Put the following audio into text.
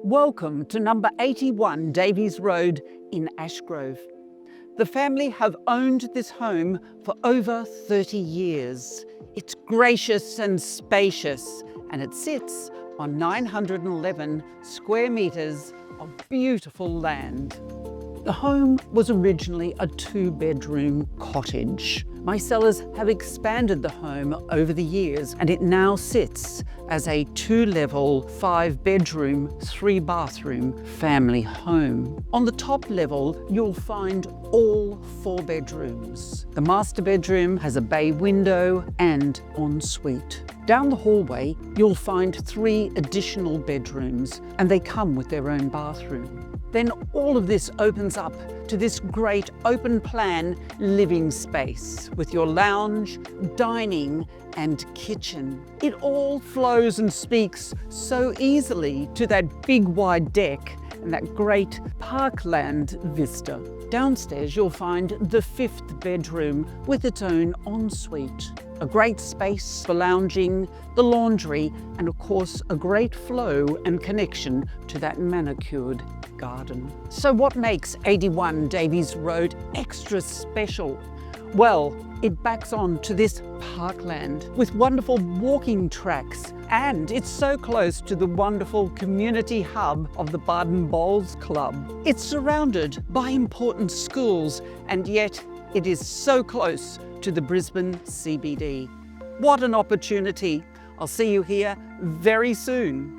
Welcome to number 81 Davies Road in Ashgrove. The family have owned this home for over 30 years. It's gracious and spacious, and it sits on 911 square metres of beautiful land. The home was originally a 2-bedroom cottage. My sellers have expanded the home over the years, and it now sits as a 2-level, 5-bedroom, 3-bathroom family home. On the top level, you'll find all 4 bedrooms. The master bedroom has a bay window and ensuite. Down the hallway, you'll find 3 additional bedrooms, and they come with their own bathroom. Then all of this opens up to this great open plan living space with your lounge, dining and kitchen. It all flows and speaks so easily to that big wide deck and that great parkland vista. Downstairs you'll find the 5th bedroom with its own ensuite. A great space for lounging, the laundry, and of course a great flow and connection to that manicured garden. So what makes 81 Davies Road extra special? Well, it backs on to this parkland with wonderful walking tracks, and it's so close to the wonderful community hub of the Baden Bowls Club. It's surrounded by important schools, and yet it is so close to the Brisbane CBD. What an opportunity! I'll see you here very soon.